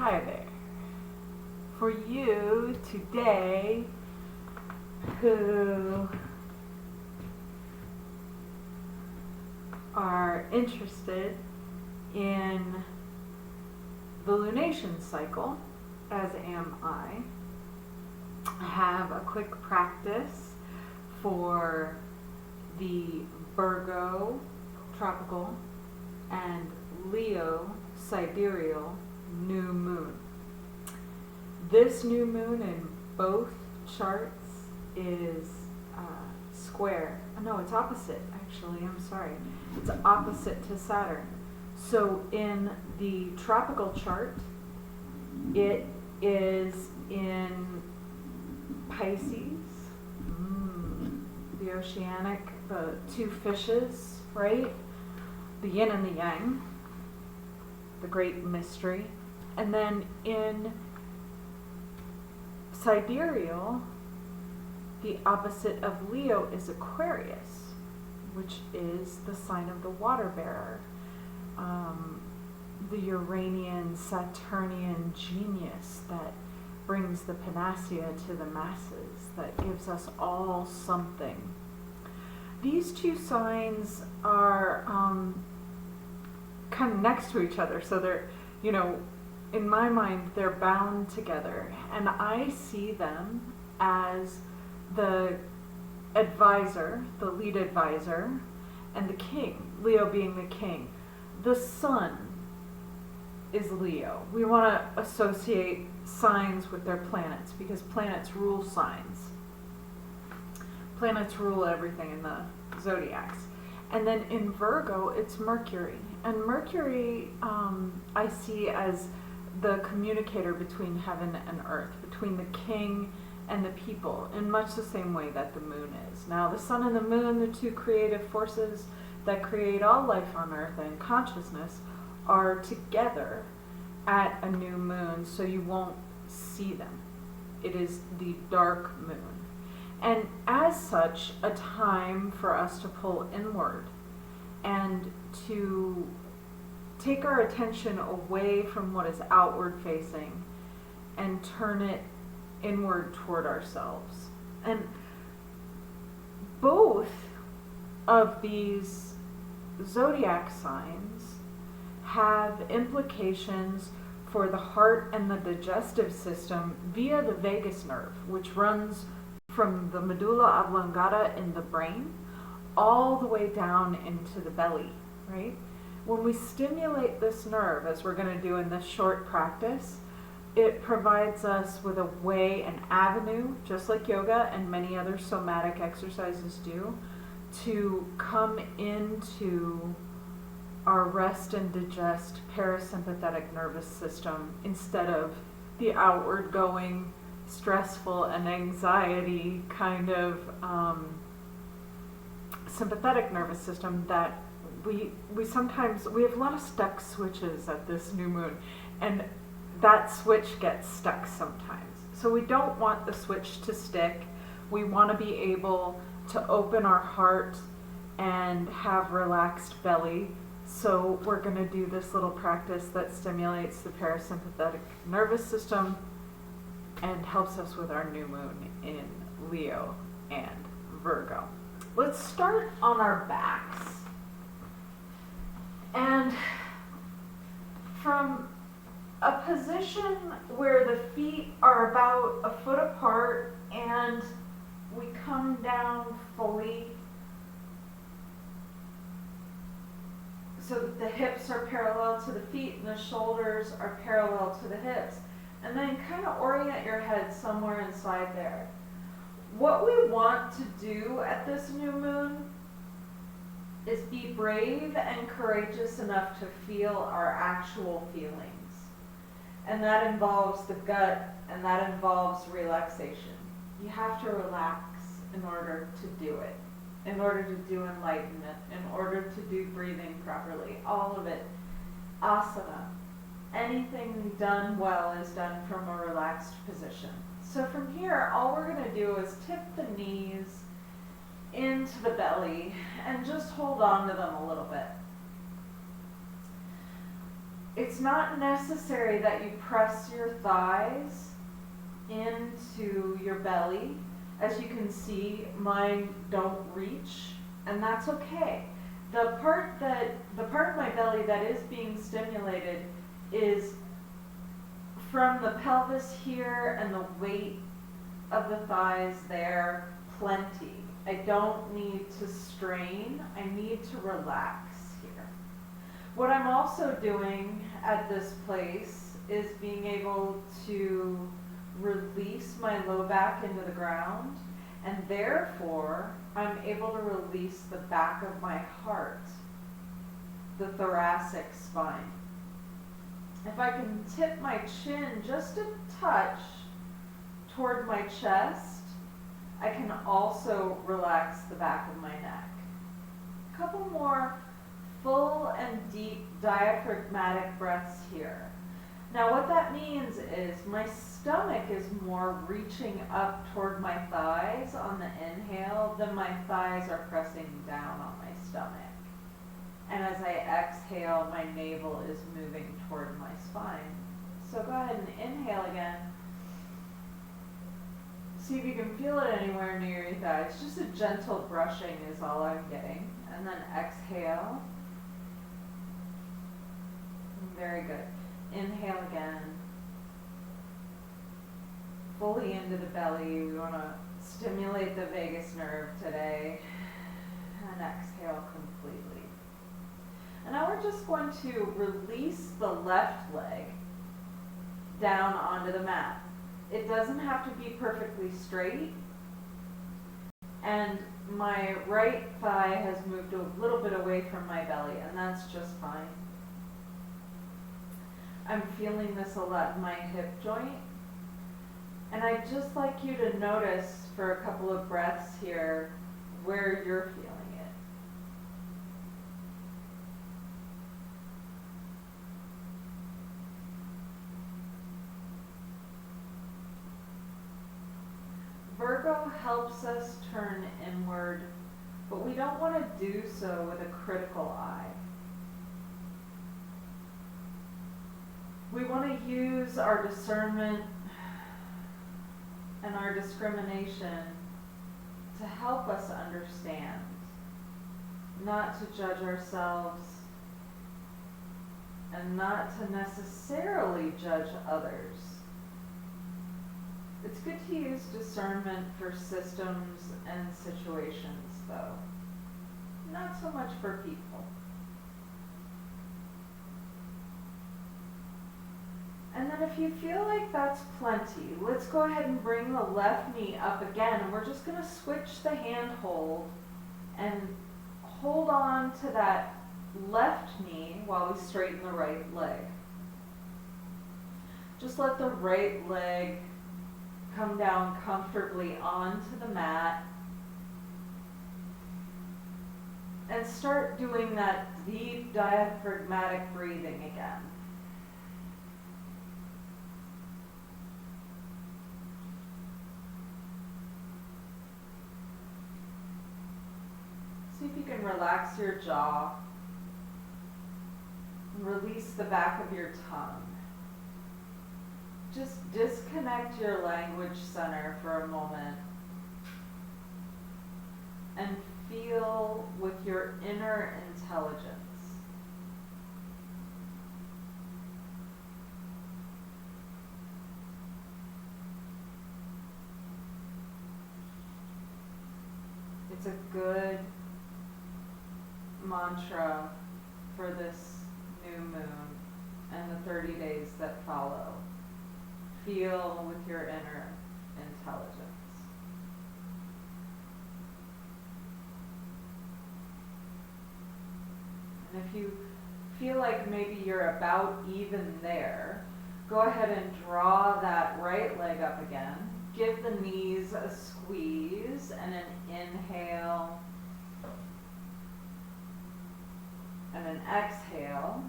Hi there. For you today who are interested in the lunation cycle, as am I have a quick practice for the Virgo tropical and Leo sidereal new moon. This new moon in both charts is square. No, it's opposite, actually. I'm sorry. It's opposite to Saturn. So in the tropical chart, it is in Pisces, the oceanic, the two fishes, right? The yin and the yang, the great mystery. And then in Sidereal, the opposite of Leo is Aquarius, which is the sign of the water bearer, the Uranian, Saturnian genius that brings the panacea to the masses, that gives us all something. These two signs are kind of next to each other, so they're, in my mind, they're bound together, and I see them as the advisor, the lead advisor, and the king, Leo being the king. The sun is Leo. We want to associate signs with their planets because planets rule signs. Planets rule everything in the zodiacs. And then in Virgo, it's Mercury. And Mercury I see as the communicator between heaven and earth, between the king and the people, in much the same way that the moon is. Now, the sun and the moon, the two creative forces that create all life on earth and consciousness, are together at a new moon, so you won't see them. It is the dark moon. And as such, a time for us to pull inward and to take our attention away from what is outward facing and turn it inward toward ourselves. And both of these zodiac signs have implications for the heart and the digestive system via the vagus nerve, which runs from the medulla oblongata in the brain all the way down into the belly, right? When we stimulate this nerve, as we're going to do in this short practice, it provides us with a way, an avenue, just like yoga and many other somatic exercises do, to come into our rest and digest parasympathetic nervous system instead of the outward going, stressful and anxiety kind of sympathetic nervous system that we sometimes, we have a lot of stuck switches at this new moon, and that switch gets stuck sometimes. So we don't want the switch to stick. We want to be able to open our heart and have relaxed belly. So we're going to do this little practice that stimulates the parasympathetic nervous system and helps us with our new moon in Leo and Virgo. Let's start on our backs. And from a position where the feet are about a foot apart and we come down fully so that the hips are parallel to the feet and the shoulders are parallel to the hips. And then kind of orient your head somewhere inside there. What we want to do at this new moon is be brave and courageous enough to feel our actual feelings. And that involves the gut, and that involves relaxation. You have to relax in order to do it, in order to do enlightenment, in order to do breathing properly, all of it. Asana. Anything done well is done from a relaxed position. So from here, all we're going to do is tip the knees into the belly, and just hold on to them a little bit. It's not necessary that you press your thighs into your belly. As you can see, mine don't reach, and that's okay. The part of my belly that is being stimulated is from the pelvis here and the weight of the thighs there, plenty. I don't need to strain, I need to relax here. What I'm also doing at this place is being able to release my low back into the ground, and therefore I'm able to release the back of my heart, the thoracic spine. If I can tip my chin just a touch toward my chest, I can also relax the back of my neck. A couple more full and deep diaphragmatic breaths here. Now what that means is my stomach is more reaching up toward my thighs on the inhale than my thighs are pressing down on my stomach. And as I exhale, my navel is moving toward my spine. So go ahead and inhale again. See if you can feel it anywhere near your thighs. Just a gentle brushing is all I'm getting. And then exhale. Very good. Inhale again. Fully into the belly. We want to stimulate the vagus nerve today. And exhale completely. And now we're just going to release the left leg down onto the mat. It doesn't have to be perfectly straight. And my right thigh has moved a little bit away from my belly, and that's just fine. I'm feeling this a lot in my hip joint. And I'd just like you to notice for a couple of breaths here where you're feeling it. Virgo helps us turn inward, but we don't want to do so with a critical eye. We want to use our discernment and our discrimination to help us understand, not to judge ourselves, and not to necessarily judge others. It's good to use discernment for systems and situations, though. Not so much for people. And then if you feel like that's plenty, let's go ahead and bring the left knee up again. And we're just going to switch the hand hold and hold on to that left knee while we straighten the right leg. Just let the right leg come down comfortably onto the mat and start doing that deep diaphragmatic breathing again. See if you can relax your jaw and release the back of your tongue. Just disconnect your language center for a moment and feel with your inner intelligence. It's a good mantra for this new moon and the 30 days that follow. Feel with your inner intelligence. And if you feel like maybe you're about even there, go ahead and draw that right leg up again. Give the knees a squeeze and an inhale and an exhale.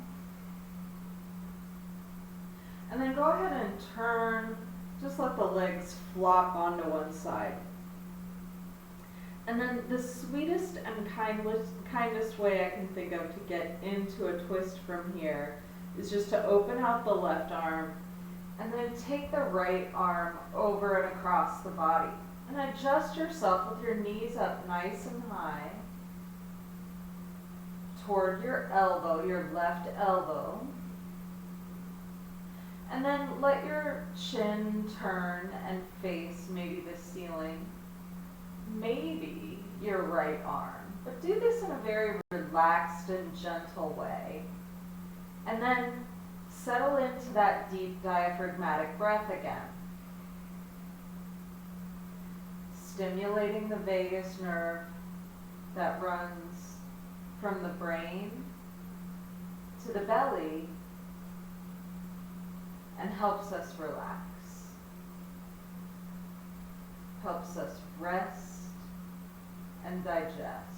And then go ahead and turn, just let the legs flop onto one side. And then the sweetest and kindest way I can think of to get into a twist from here is just to open out the left arm and then take the right arm over and across the body. And adjust yourself with your knees up nice and high toward your elbow, your left elbow. And then let your chin turn and face maybe the ceiling, maybe your right arm. But do this in a very relaxed and gentle way. And then settle into that deep diaphragmatic breath again. Stimulating the vagus nerve that runs from the brain to the belly and helps us relax, helps us rest and digest.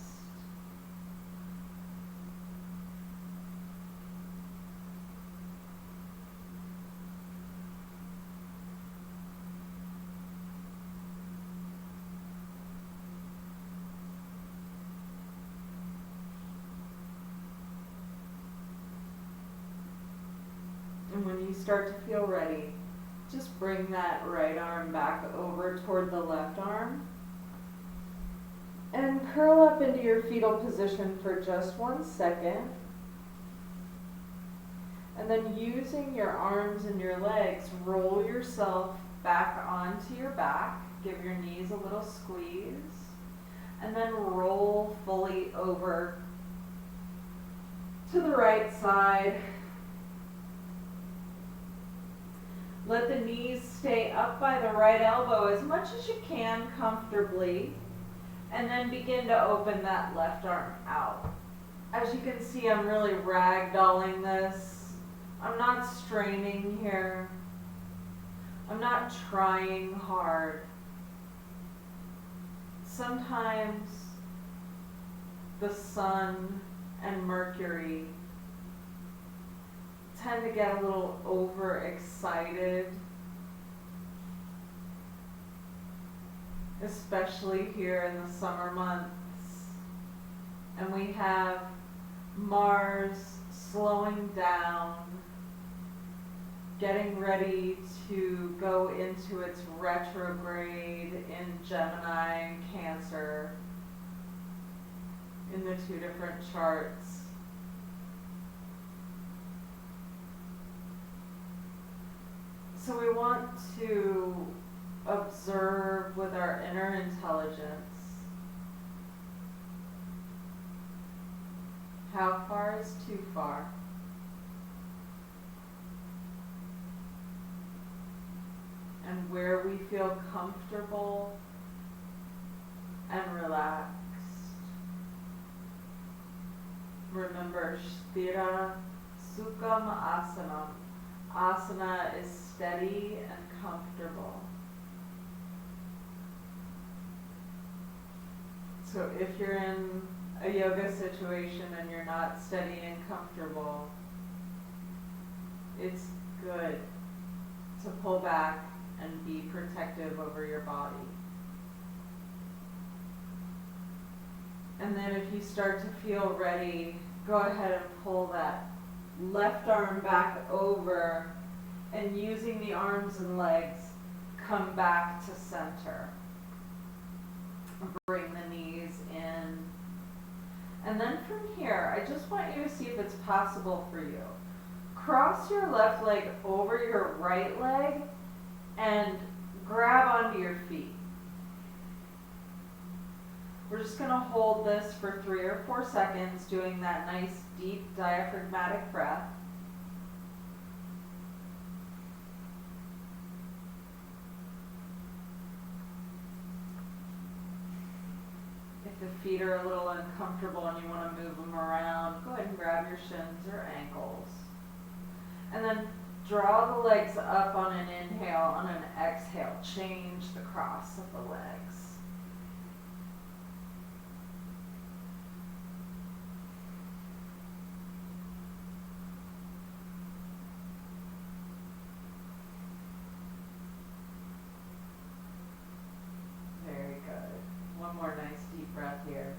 And when you start to feel ready, just bring that right arm back over toward the left arm and curl up into your fetal position for just 1 second. And then using your arms and your legs, roll yourself back onto your back. Give your knees a little squeeze. And then roll fully over to the right side. Let the knees stay up by the right elbow as much as you can comfortably, and then begin to open that left arm out. As you can see, I'm really ragdolling this. I'm not straining here. I'm not trying hard. Sometimes the sun and Mercury tend to get a little overexcited, especially here in the summer months. And we have Mars slowing down, getting ready to go into its retrograde in Gemini and Cancer in the 2 different charts. So we want to observe with our inner intelligence. How far is too far? And where we feel comfortable and relaxed. Remember, Sthira Sukham Asanam. Asana is steady and comfortable. So if you're in a yoga situation and you're not steady and comfortable, it's good to pull back and be protective over your body. And then if you start to feel ready, go ahead and pull that left arm back over, and using the arms and legs, come back to center. Bring the knees in. And then from here, I just want you to see if it's possible for you. Cross your left leg over your right leg and grab onto your feet. We're just going to hold this for 3 or 4 seconds, doing that nice deep diaphragmatic breath. If the feet are a little uncomfortable and you want to move them around, go ahead and grab your shins or ankles. And then draw the legs up on an inhale, on an exhale. Change the cross of the legs. Very good. One more nice deep breath here.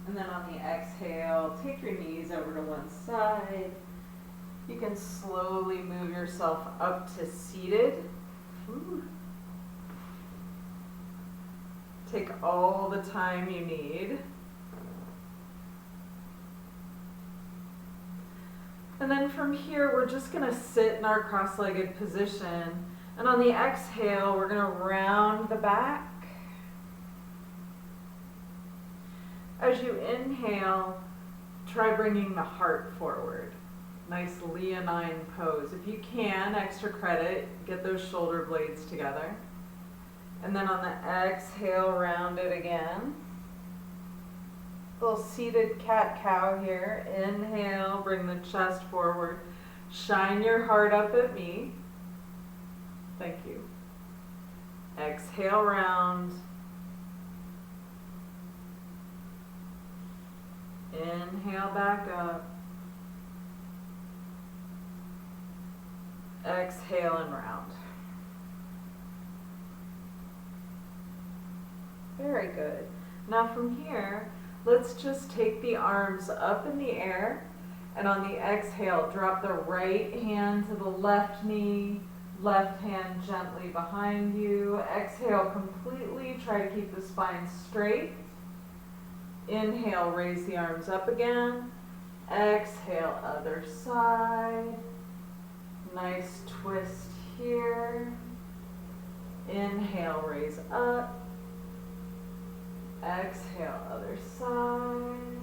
And then on the exhale, take your knees over to one side. You can slowly move yourself up to seated. Ooh. Take all the time you need. And then from here, we're just going to sit in our cross-legged position. And on the exhale, we're going to round the back. As you inhale, try bringing the heart forward. Nice leonine pose. If you can, extra credit, get those shoulder blades together. And then on the exhale, round it again. Little seated cat-cow here. Inhale, bring the chest forward. Shine your heart up at me. Thank you. Exhale, round. Inhale, back up. Exhale and round. Very good. Now from here, let's just take the arms up in the air, and on the exhale, drop the right hand to the left knee, left hand gently behind you. Exhale completely, try to keep the spine straight. Inhale, raise the arms up again. Exhale, other side. Nice twist here. Inhale, raise up. Exhale, other side.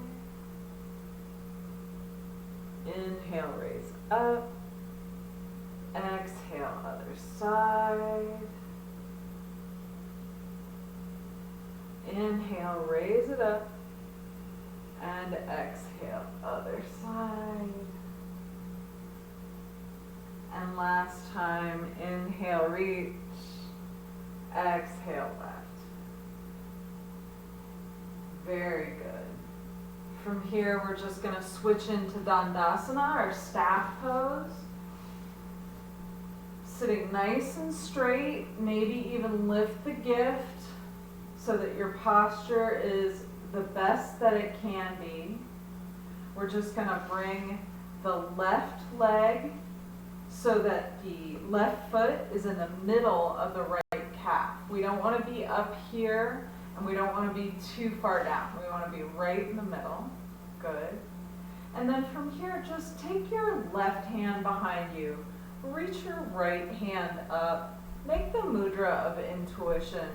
Inhale, raise up. Exhale, other side. Inhale, raise it up. And exhale, other side. And last time, inhale, reach. Exhale, left. Very good. From here, we're just going to switch into Dandasana, our staff pose. Sitting nice and straight, maybe even lift the gift so that your posture is the best that it can be. We're just going to bring the left leg so that the left foot is in the middle of the right calf. We don't want to be up here and we don't want to be too far down. We want to be right in the middle. Good. And then from here, just take your left hand behind you. Reach your right hand up. Make the mudra of intuition.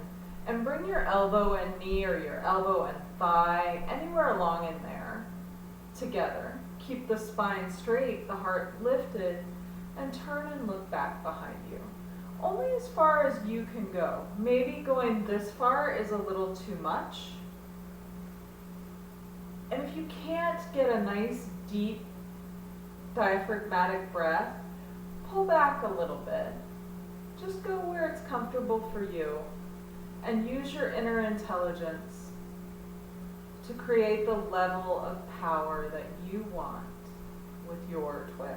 And bring your elbow and knee or your elbow and thigh, anywhere along in there, together. Keep the spine straight, the heart lifted, and turn and look back behind you. Only as far as you can go. Maybe going this far is a little too much. And if you can't get a nice, deep, diaphragmatic breath, pull back a little bit. Just go where it's comfortable for you. And use your inner intelligence to create the level of power that you want with your twist.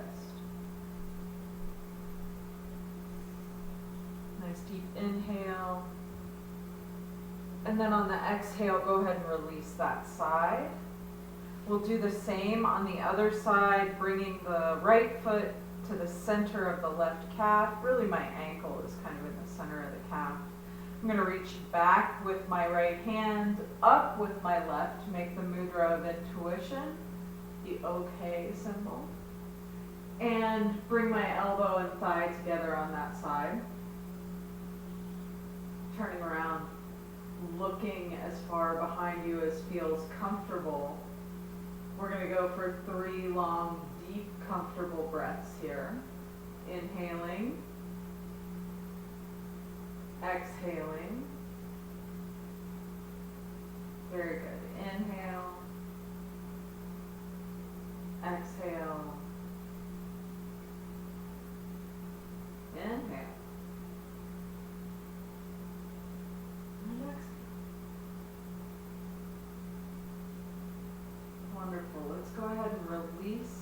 Nice deep inhale. And then on the exhale, go ahead and release that side. We'll do the same on the other side, bringing the right foot to the center of the left calf. Really, my ankle is kind of in the center of the calf. I'm going to reach back with my right hand, up with my left to make the mudra of intuition, the OK symbol. And bring my elbow and thigh together on that side. Turning around, looking as far behind you as feels comfortable. We're going to go for 3 long, deep, comfortable breaths here. Inhaling. Exhaling. Very good. Inhale. Exhale. Inhale. And exhale. Wonderful. Let's go ahead and release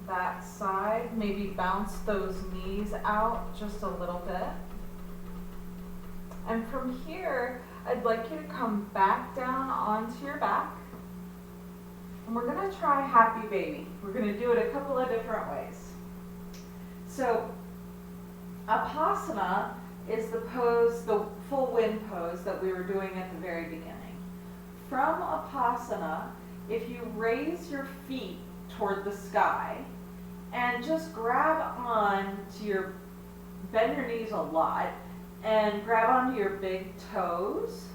that side. Maybe bounce those knees out just a little bit. And from here, I'd like you to come back down onto your back. And we're gonna try happy baby. We're gonna do it a couple of different ways. So, Apasana is the pose, the full wind pose that we were doing at the very beginning. From Apasana, if you raise your feet toward the sky and just grab on to your, bend your knees a lot and grab onto your big toes,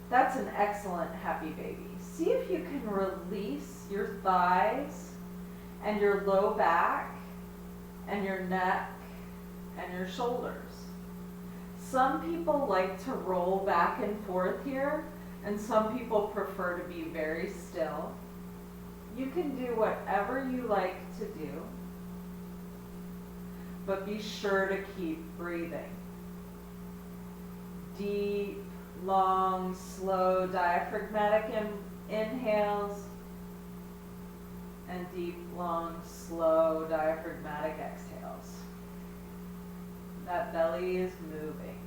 that's an excellent happy baby. See if you can release your thighs and your low back and your neck and your shoulders. Some people like to roll back and forth here, and some people prefer to be very still. You can do whatever you like to do, but be sure to keep breathing. Deep, long, slow, diaphragmatic inhales, and deep, long, slow, diaphragmatic exhales. That belly is moving.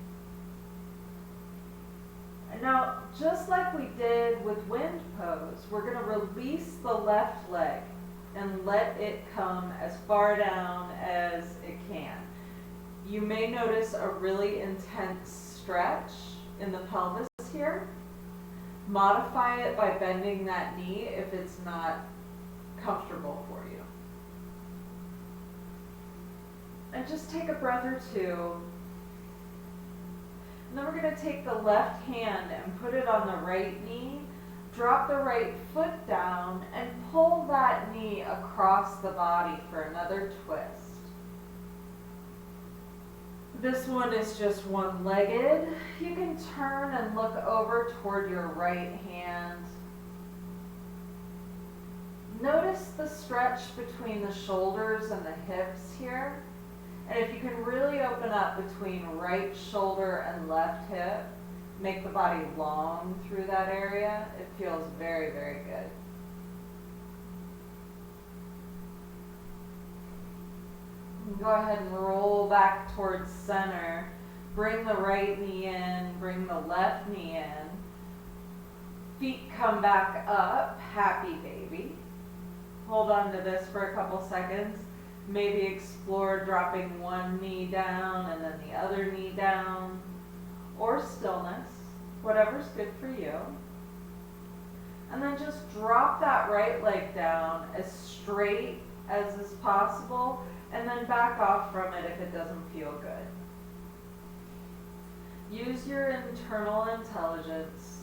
And now, just like we did with wind pose, we're going to release the left leg and let it come as far down as it can. You may notice a really intense stretch in the pelvis here. Modify it by bending that knee if it's not comfortable for you. And just take a breath or two. And then we're going to take the left hand and put it on the right knee, drop the right foot down, and pull that knee across the body for another twist. This one is just one-legged. You can turn and look over toward your right hand. Notice the stretch between the shoulders and the hips here. And if you can really open up between right shoulder and left hip, make the body long through that area, it feels very, very good. Go ahead and roll back towards center. Bring the right knee in, bring the left knee in. Feet come back up, happy baby. Hold on to this for a couple seconds. Maybe explore dropping one knee down and then the other knee down, or stillness, whatever's good for you. And then just drop that right leg down as straight as is possible, and then back off from it if it doesn't feel good. Use your internal intelligence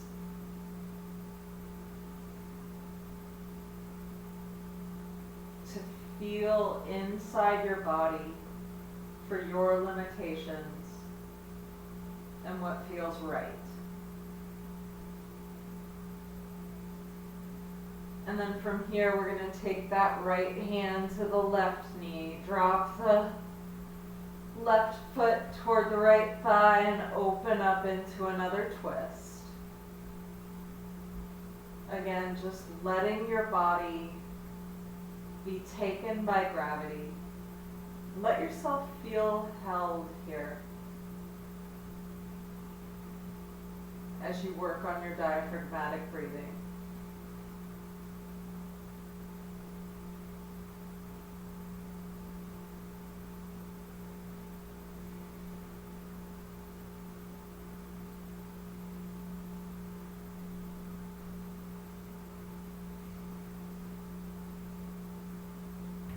to feel inside your body for your limitations and what feels right. And then from here, we're going to take that right hand to the left knee, drop the left foot toward the right thigh, and open up into another twist. Again, just letting your body be taken by gravity. Let yourself feel held here as you work on your diaphragmatic breathing.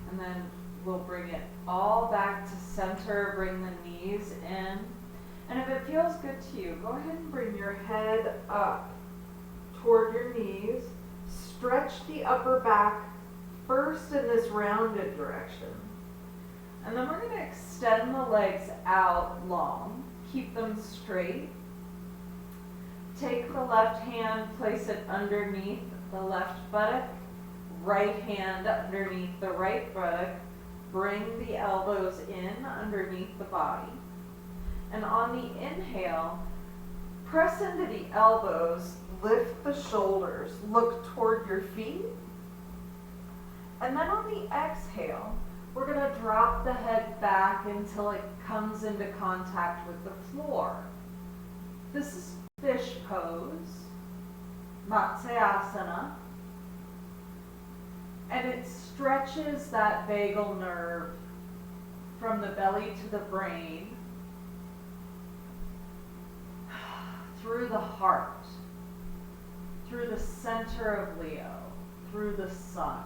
And then we'll bring it all back to center, bring the knees in. And if it feels good to you, go ahead and bring your head up toward your knees. Stretch the upper back first in this rounded direction. And then we're going to extend the legs out long. Keep them straight. Take the left hand, place it underneath the left buttock. Right hand underneath the right buttock. Bring the elbows in underneath the body. And on the inhale, press into the elbows, lift the shoulders, look toward your feet. And then on the exhale, we're going to drop the head back until it comes into contact with the floor. This is fish pose, Matsyasana, and it stretches that vagal nerve from the belly to the brain, through the heart, through the center of Leo, through the sun.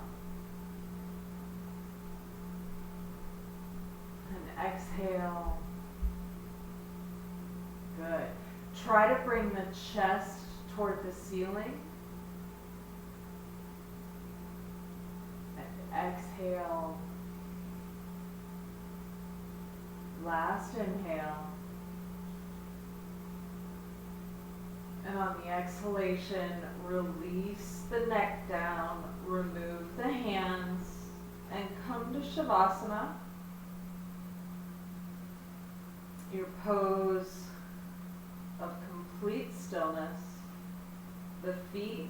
And exhale. Good. Try to bring the chest toward the ceiling. And exhale. Last inhale. And on the exhalation, release the neck down, remove the hands, and come to Savasana. Your pose of complete stillness. The feet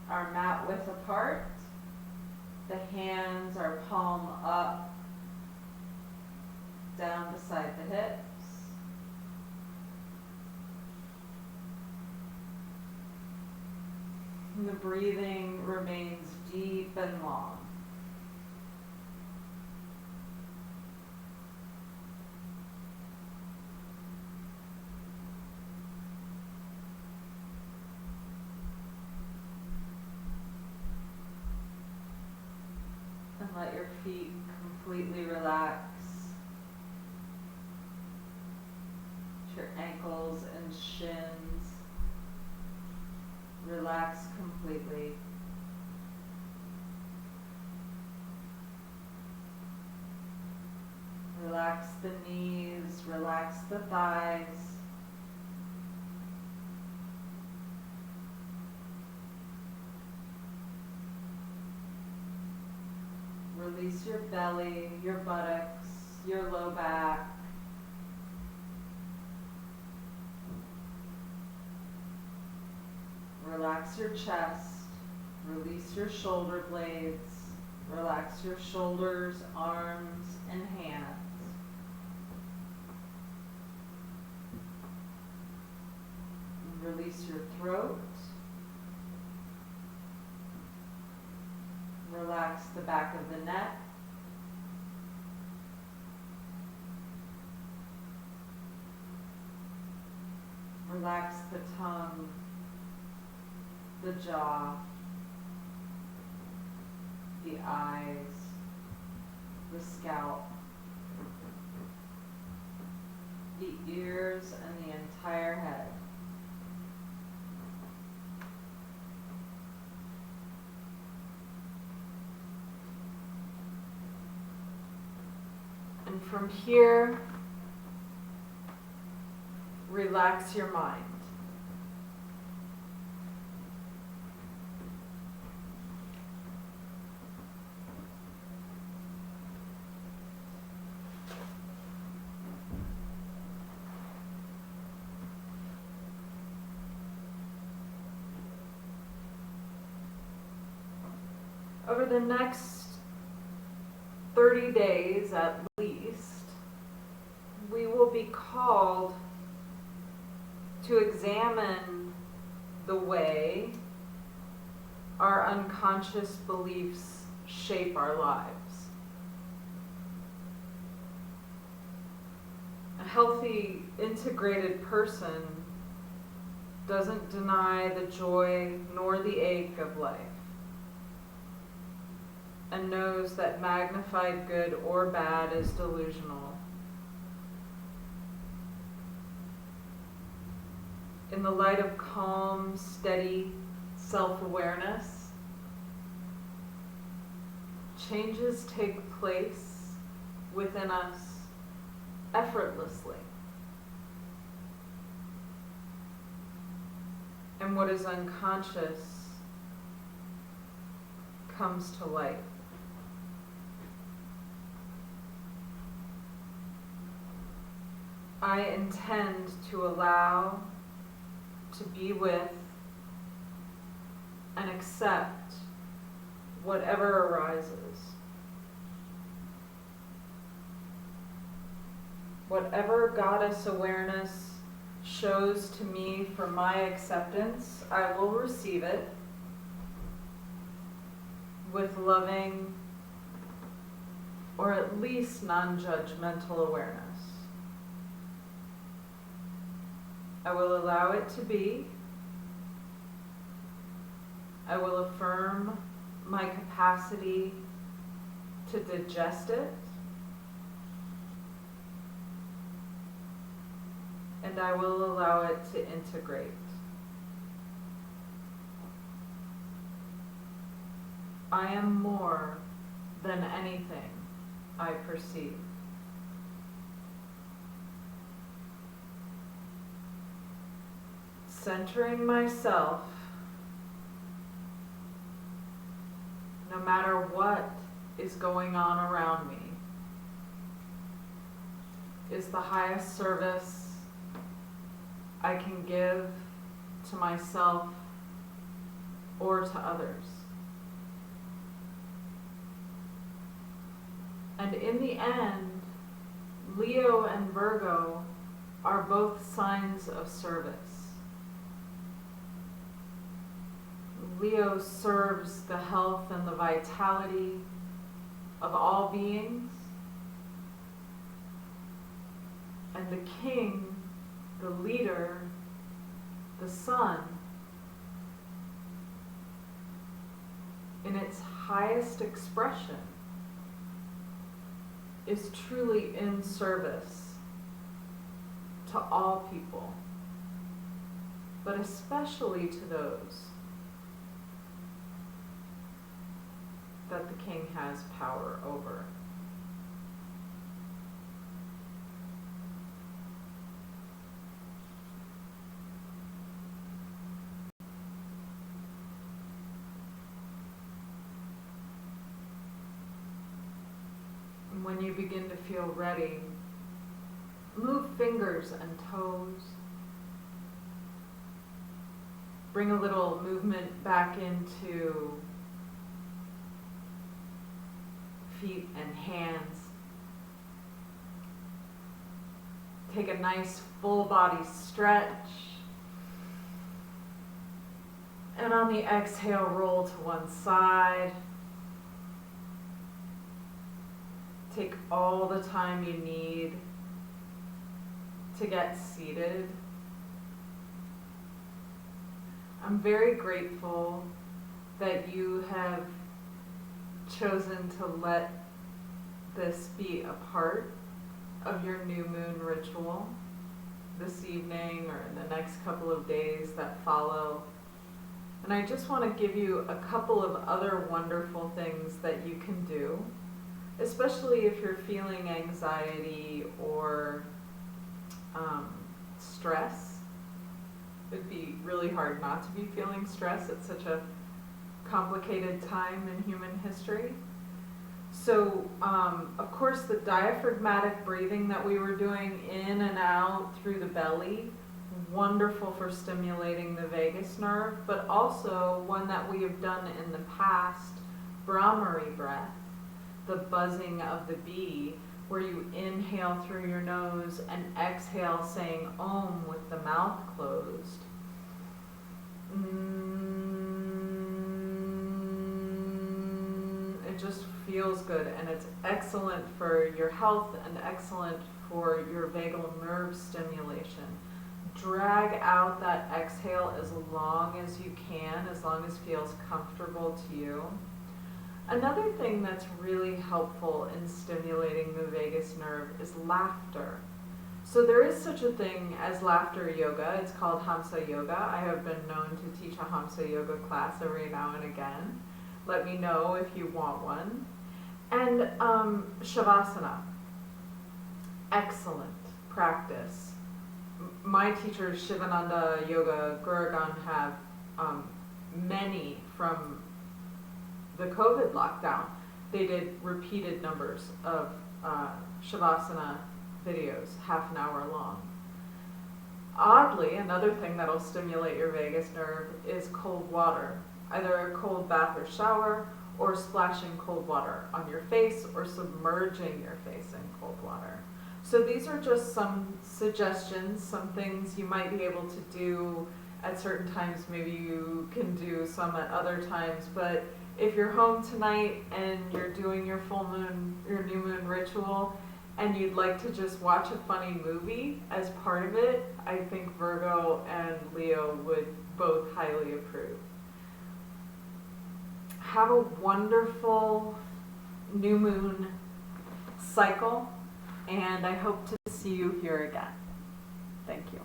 are mat width apart. The hands are palm up, down beside the hips. And the breathing remains deep and long. And let your feet completely relax. Your ankles and shins relax completely. Relax the knees, relax the thighs. Release your belly, your buttocks, your low back. Relax your chest, release your shoulder blades, relax your shoulders, arms, and hands. Release your throat. Relax the back of the neck. Relax the tongue, the jaw, the eyes, the scalp, the ears, and the entire head. And from here, relax your mind. Over the next 30 days at least, we will be called to examine the way our unconscious beliefs shape our lives. A healthy, integrated person doesn't deny the joy nor the ache of life, and knows that magnified good or bad is delusional. In the light of calm, steady self-awareness, changes take place within us effortlessly. And what is unconscious comes to light. I intend to allow, to be with, and accept whatever arises. Whatever goddess awareness shows to me for my acceptance, I will receive it with loving or at least non-judgmental awareness. I will allow it to be. I will affirm my capacity to digest it. And I will allow it to integrate. I am more than anything I perceive. Centering myself, no matter what is going on around me, is the highest service I can give to myself or to others. And in the end, Leo and Virgo are both signs of service. Leo serves the health and the vitality of all beings. And the king, the leader, the sun, in its highest expression, is truly in service to all people, but especially to those that the king has power over. And when you begin to feel ready, move fingers and toes. Bring a little movement back into feet and hands. Take a nice full body stretch. And on the exhale, roll to one side. Take all the time you need to get seated. I'm very grateful that you have chosen to let this be a part of your new moon ritual this evening or in the next couple of days that follow. And I just want to give you a couple of other wonderful things that you can do, especially if you're feeling anxiety or stress. It'd be really hard not to be feeling stress at such a complicated time in human history. So, of course, the diaphragmatic breathing that we were doing in and out through the belly, wonderful for stimulating the vagus nerve, but also one that we have done in the past, Brahmari breath, the buzzing of the bee, where you inhale through your nose and exhale saying Om with the mouth closed. It just feels good, and it's excellent for your health and excellent for your vagal nerve stimulation. Drag out that exhale as long as you can, as long as it feels comfortable to you. Another thing that's really helpful in stimulating the vagus nerve is laughter. So there is such a thing as laughter yoga. It's called Hamsa Yoga. I have been known to teach a Hamsa Yoga class every now and again. Let me know if you want one. And Savasana. Excellent practice. My teachers, Shivananda Yoga Guragan, have many from the COVID lockdown. They did repeated numbers of Shavasana videos, half an hour long. Oddly, another thing that'll stimulate your vagus nerve is cold water. Either a cold bath or shower, or splashing cold water on your face, or submerging your face in cold water. So these are just some suggestions, some things you might be able to do at certain times. Maybe you can do some at other times, but if you're home tonight and you're doing your your new moon ritual, and you'd like to just watch a funny movie as part of it, I think Virgo and Leo would both highly approve. Have a wonderful new moon cycle, and I hope to see you here again. Thank you.